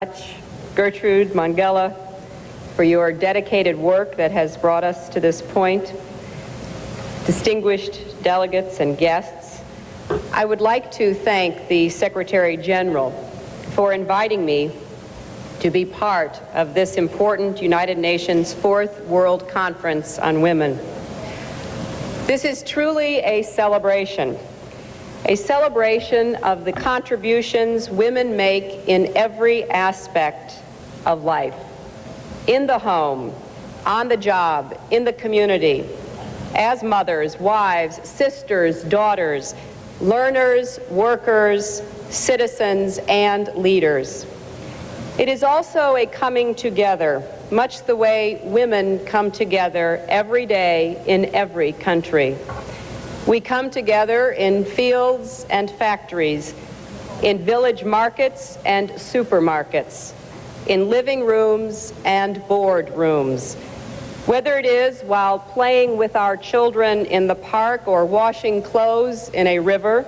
much, Gertrude Mongella, for your dedicated work that has brought us to this point. Distinguished delegates and guests, I would like to thank the Secretary General for inviting me to be part of this important United Nations Fourth World Conference on Women. This is truly a celebration of the contributions women make in every aspect of life, in the home, on the job, in the community, as mothers, wives, sisters, daughters, learners, workers, citizens, and leaders. It is also a coming together, much the way women come together every day in every country. We come together in fields and factories, in village markets and supermarkets, in living rooms and board rooms. Whether it is while playing with our children in the park or washing clothes in a river,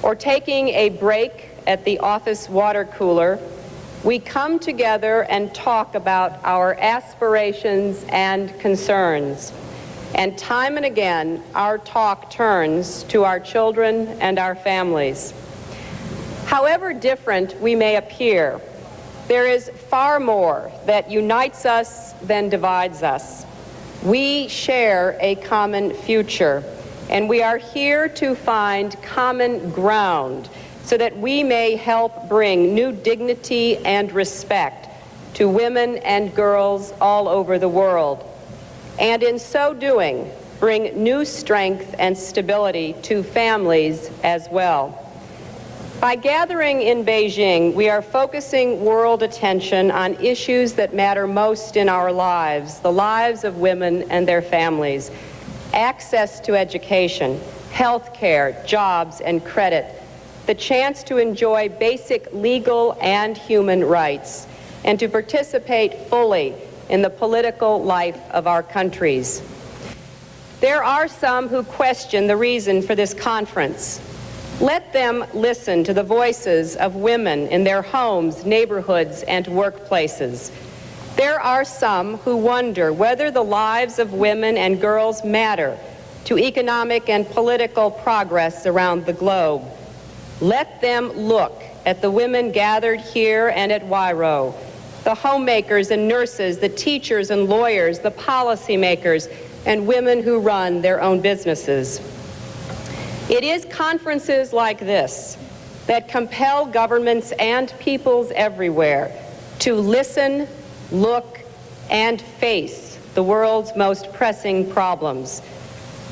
or taking a break at the office water cooler, we come together and talk about our aspirations and concerns. And time and again, our talk turns to our children and our families. However different we may appear, there is far more that unites us than divides us. We share a common future, and we are here to find common ground so that we may help bring new dignity and respect to women and girls all over the world, and in so doing, bring new strength and stability to families as well. By gathering in Beijing, we are focusing world attention on issues that matter most in our lives, the lives of women and their families: access to education, health care, jobs, and credit, the chance to enjoy basic legal and human rights, and to participate fully in the political life of our countries. There are some who question the reason for this conference. Let them listen to the voices of women in their homes, neighborhoods, and workplaces. There are some who wonder whether the lives of women and girls matter to economic and political progress around the globe. Let them look at the women gathered here and at WJC, the homemakers and nurses, the teachers and lawyers, the policymakers, and women who run their own businesses. It is conferences like this that compel governments and peoples everywhere to listen, look, and face the world's most pressing problems.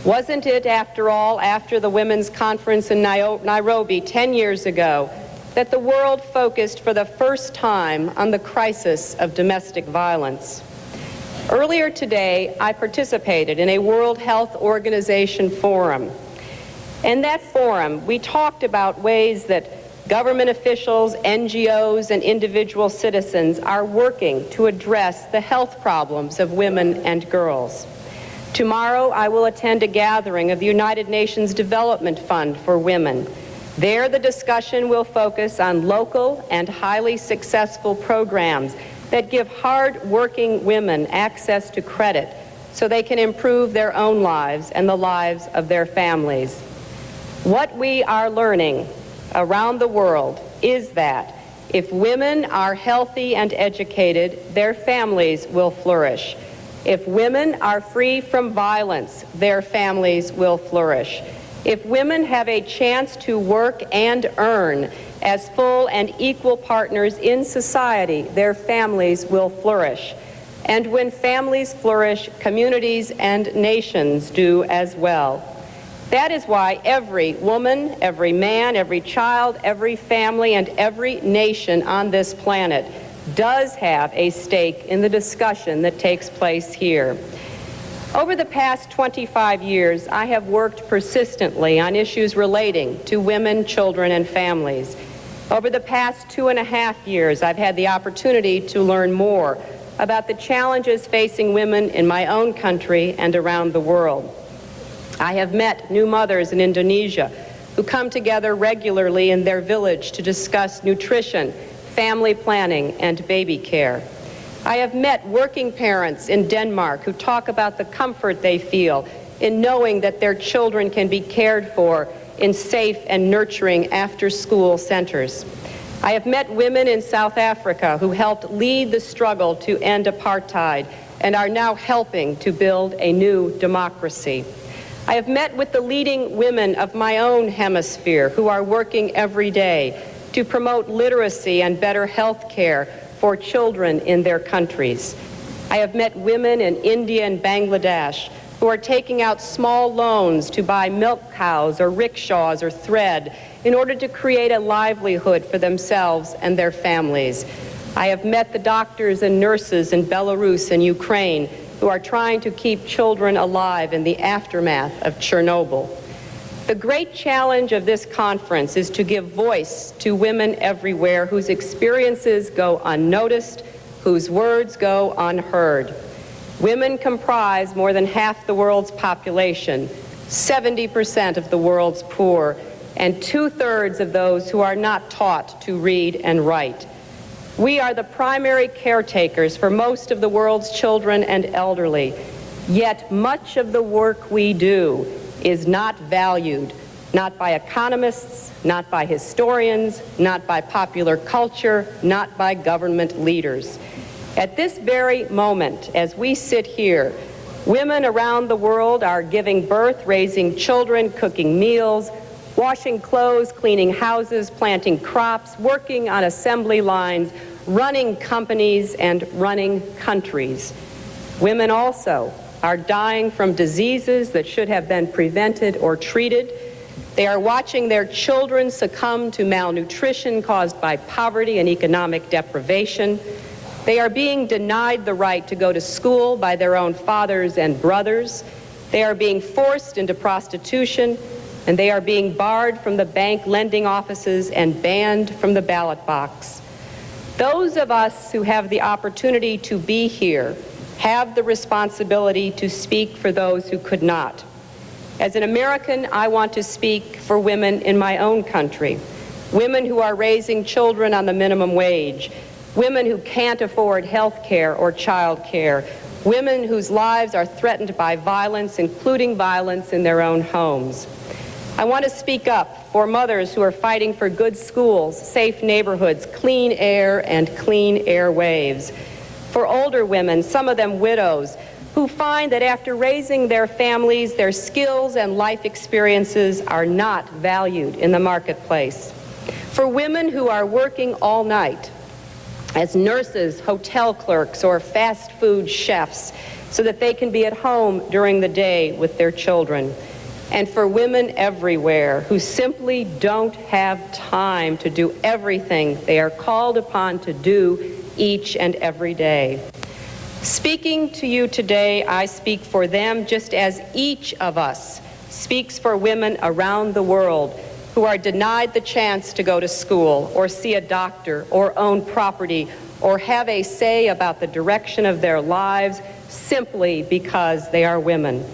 Wasn't it, after all, after the Women's Conference in Nairobi 10 years ago, that the world focused for the first time on the crisis of domestic violence? Earlier today, I participated in a World Health Organization forum. In that forum, we talked about ways that government officials, NGOs, and individual citizens are working to address the health problems of women and girls. Tomorrow, I will attend a gathering of the United Nations Development Fund for Women. There, the discussion will focus on local and highly successful programs that give hard-working women access to credit so they can improve their own lives and the lives of their families. What we are learning around the world is that if women are healthy and educated, their families will flourish. If women are free from violence, their families will flourish. If women have a chance to work and earn as full and equal partners in society, their families will flourish. And when families flourish, communities and nations do as well. That is why every woman, every man, every child, every family, and every nation on this planet does have a stake in the discussion that takes place here. Over the past 25 years, I have worked persistently on issues relating to women, children, and families. Over the past 2.5 years, I've had the opportunity to learn more about the challenges facing women in my own country and around the world. I have met new mothers in Indonesia who come together regularly in their village to discuss nutrition, family planning, and baby care. I have met working parents in Denmark who talk about the comfort they feel in knowing that their children can be cared for in safe and nurturing after-school centers. I have met women in South Africa who helped lead the struggle to end apartheid and are now helping to build a new democracy. I have met with the leading women of my own hemisphere who are working every day to promote literacy and better health care for children in their countries. I have met women in India and Bangladesh who are taking out small loans to buy milk cows or rickshaws or thread in order to create a livelihood for themselves and their families. I have met the doctors and nurses in Belarus and Ukraine who are trying to keep children alive in the aftermath of Chernobyl. The great challenge of this conference is to give voice to women everywhere whose experiences go unnoticed, whose words go unheard. Women comprise more than half the world's population, 70% of the world's poor, and 2/3 of those who are not taught to read and write. We are the primary caretakers for most of the world's children and elderly, yet much of the work we do is not valued, not by economists, not by historians, not by popular culture, not by government leaders. At this very moment, as we sit here, women around the world are giving birth, raising children, cooking meals, washing clothes, cleaning houses, planting crops, working on assembly lines, running companies, and running countries. Women also are dying from diseases that should have been prevented or treated. They are watching their children succumb to malnutrition caused by poverty and economic deprivation. They are being denied the right to go to school by their own fathers and brothers. They are being forced into prostitution, and they are being barred from the bank lending offices and banned from the ballot box. Those of us who have the opportunity to be here have the responsibility to speak for those who could not. As an American, I want to speak for women in my own country, women who are raising children on the minimum wage, women who can't afford health care or child care, women whose lives are threatened by violence, including violence in their own homes. I want to speak up for mothers who are fighting for good schools, safe neighborhoods, clean air, and clean airwaves. For older women, some of them widows, who find that after raising their families, their skills and life experiences are not valued in the marketplace. For women who are working all night as nurses, hotel clerks, or fast food chefs so that they can be at home during the day with their children. And for women everywhere who simply don't have time to do everything they are called upon to do each and every day. Speaking to you today, I speak for them just as each of us speaks for women around the world who are denied the chance to go to school or see a doctor or own property or have a say about the direction of their lives simply because they are women.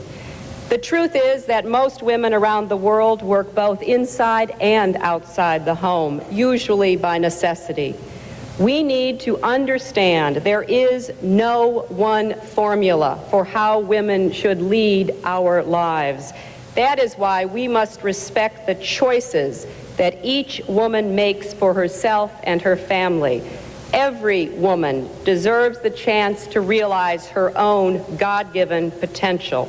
The truth is that most women around the world work both inside and outside the home, usually by necessity. We need to understand there is no one formula for how women should lead our lives. That is why we must respect the choices that each woman makes for herself and her family. Every woman deserves the chance to realize her own God-given potential.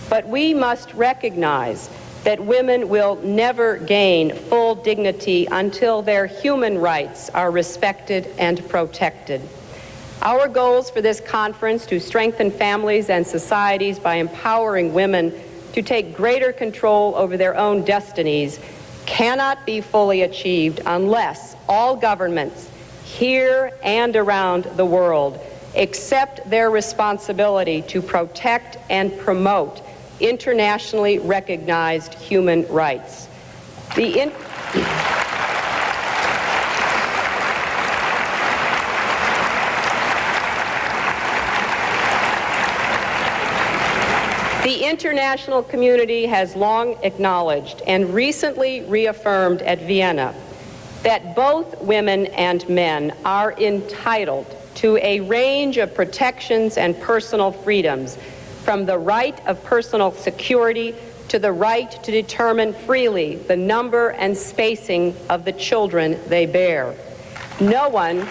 But we must recognize that women will never gain full dignity until their human rights are respected and protected. Our goals for this conference to strengthen families and societies by empowering women to take greater control over their own destinies cannot be fully achieved unless all governments here and around the world accept their responsibility to protect and promote internationally recognized human rights. The international community has long acknowledged and recently reaffirmed at Vienna that both women and men are entitled to a range of protections and personal freedoms, from the right of personal security to the right to determine freely the number and spacing of the children they bear. No one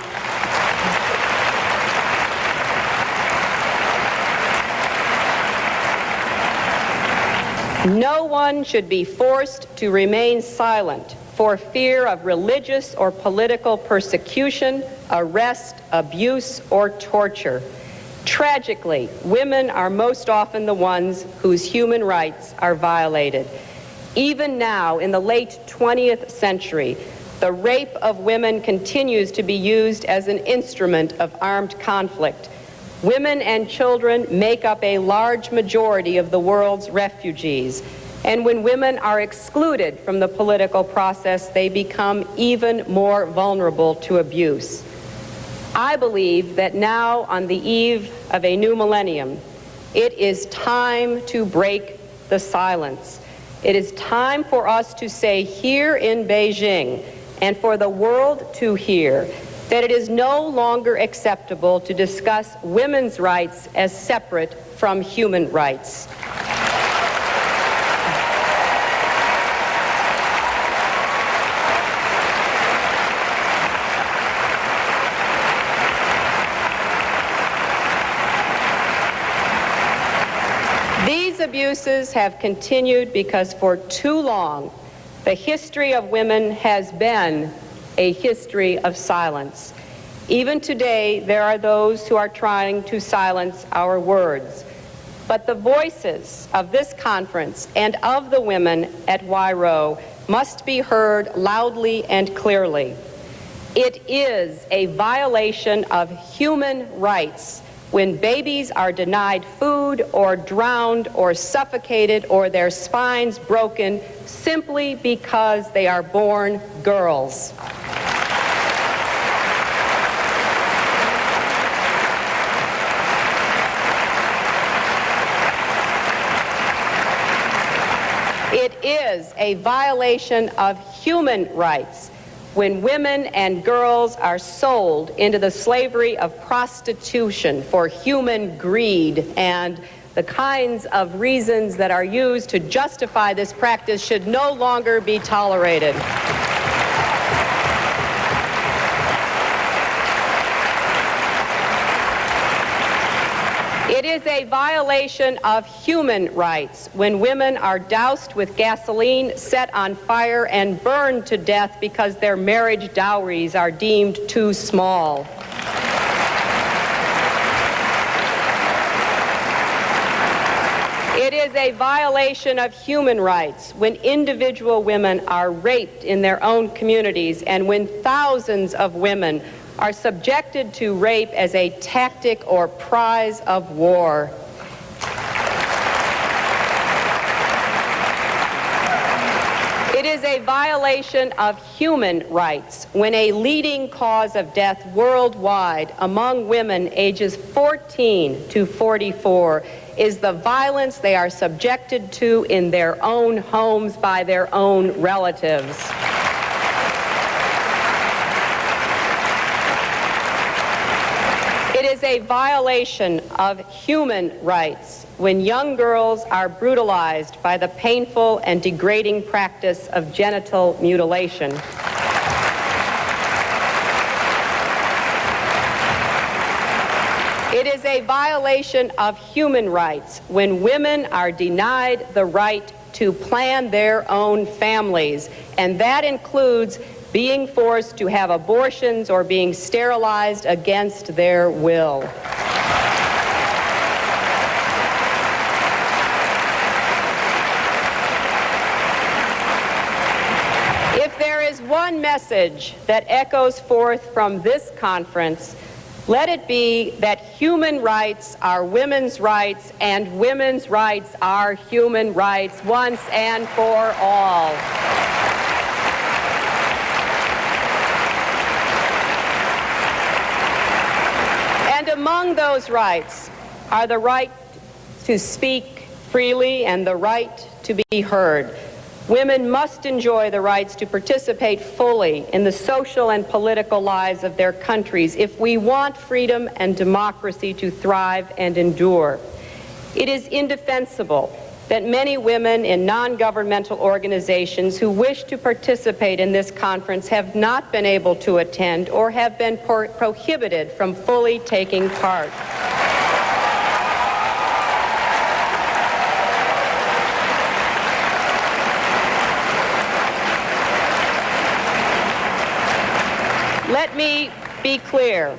should be forced to remain silent for fear of religious or political persecution, arrest, abuse, or torture. Tragically, women are most often the ones whose human rights are violated. Even now, in the late 20th century, the rape of women continues to be used as an instrument of armed conflict. Women and children make up a large majority of the world's refugees, and when women are excluded from the political process, they become even more vulnerable to abuse. I believe that now, on the eve of a new millennium, it is time to break the silence. It is time for us to say here in Beijing, and for the world to hear, that it is no longer acceptable to discuss women's rights as separate from human rights. These abuses have continued because for too long, the history of women has been a history of silence. Even today, there are those who are trying to silence our words. But the voices of this conference and of the women at WJC must be heard loudly and clearly. It is a violation of human rights when babies are denied food or drowned or suffocated or their spines broken simply because they are born girls. It is a violation of human rights when women and girls are sold into the slavery of prostitution for human greed, and the kinds of reasons that are used to justify this practice should no longer be tolerated. It is a violation of human rights when women are doused with gasoline, set on fire, and burned to death because their marriage dowries are deemed too small. It is a violation of human rights when individual women are raped in their own communities and when thousands of women are subjected to rape as a tactic or prize of war. It is a violation of human rights when a leading cause of death worldwide among women ages 14 to 44 is the violence they are subjected to in their own homes by their own relatives. It is a violation of human rights when young girls are brutalized by the painful and degrading practice of genital mutilation. It is a violation of human rights when women are denied the right to plan their own families, and that includes being forced to have abortions or being sterilized against their will. If there is one message that echoes forth from this conference, let it be that human rights are women's rights and women's rights are human rights once and for all. And among those rights are the right to speak freely and the right to be heard. Women must enjoy the rights to participate fully in the social and political lives of their countries if we want freedom and democracy to thrive and endure. It is indefensible that many women in non-governmental organizations who wish to participate in this conference have not been able to attend or have been prohibited from fully taking part. Let me be clear.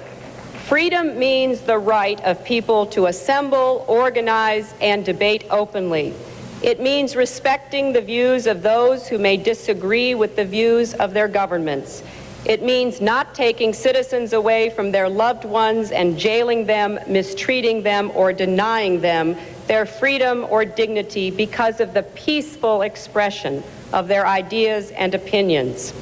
Freedom means the right of people to assemble, organize, and debate openly. It means respecting the views of those who may disagree with the views of their governments. It means not taking citizens away from their loved ones and jailing them, mistreating them, or denying them their freedom or dignity because of the peaceful expression of their ideas and opinions.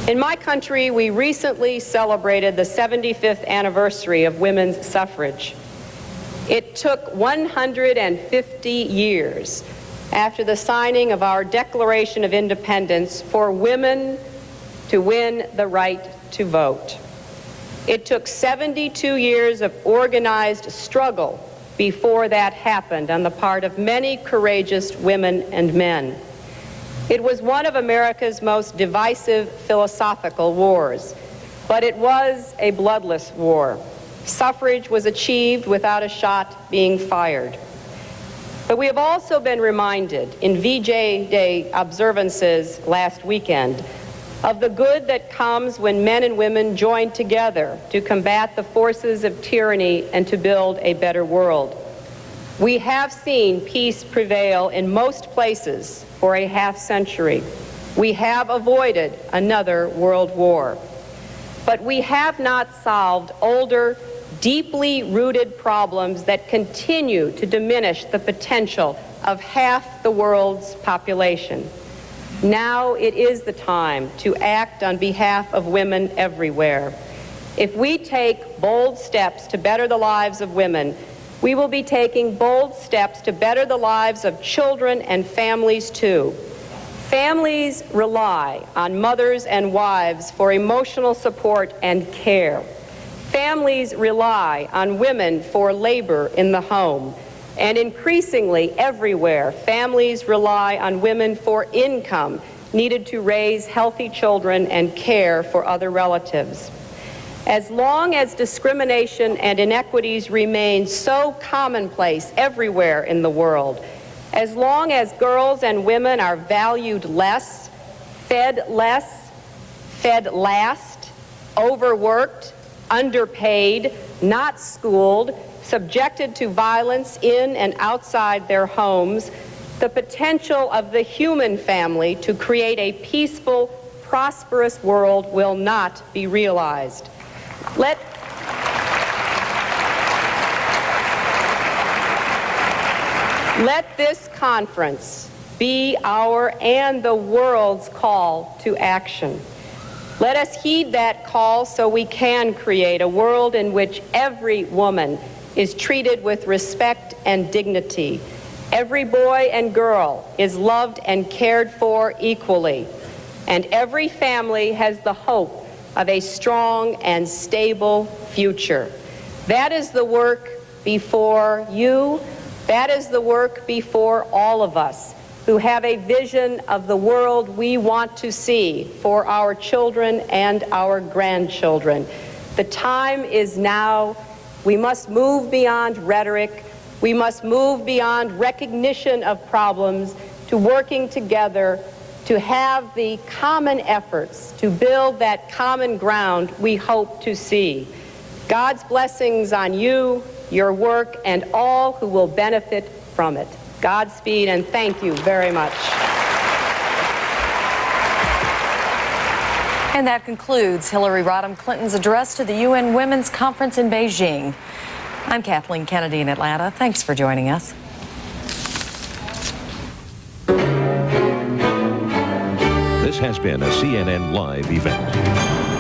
In my country, we recently celebrated the 75th anniversary of women's suffrage. It took 150 years after the signing of our Declaration of Independence for women to win the right to vote. It took 72 years of organized struggle before that happened on the part of many courageous women and men. It was one of America's most divisive philosophical wars, but it was a bloodless war. Suffrage was achieved without a shot being fired. But we have also been reminded in VJ Day observances last weekend of the good that comes when men and women join together to combat the forces of tyranny and to build a better world. We have seen peace prevail in most places for a half-century. We have avoided another world war. But we have not solved older, deeply rooted problems that continue to diminish the potential of half the world's population. Now it is the time to act on behalf of women everywhere. If we take bold steps to better the lives of women, we will be taking bold steps to better the lives of children and families too. Families rely on mothers and wives for emotional support and care. Families rely on women for labor in the home. And increasingly everywhere, families rely on women for income needed to raise healthy children and care for other relatives. As long as discrimination and inequities remain so commonplace everywhere in the world, as long as girls and women are valued less, fed last, overworked, underpaid, not schooled, subjected to violence in and outside their homes, the potential of the human family to create a peaceful, prosperous world will not be realized. Let this conference be our and the world's call to action. Let us heed that call so we can create a world in which every woman is treated with respect and dignity. Every boy and girl is loved and cared for equally. And every family has the hope of a strong and stable future. That is the work before you. That is the work before all of us who have a vision of the world we want to see for our children and our grandchildren. The time is now. We must move beyond rhetoric. We must move beyond recognition of problems to working together to have the common efforts to build that common ground we hope to see. God's blessings on you, your work, and all who will benefit from it. Godspeed, and thank you very much. And that concludes Hillary Rodham Clinton's address to the UN Women's Conference in Beijing. I'm Kathleen Kennedy in Atlanta. Thanks for joining us. This has been a CNN Live event.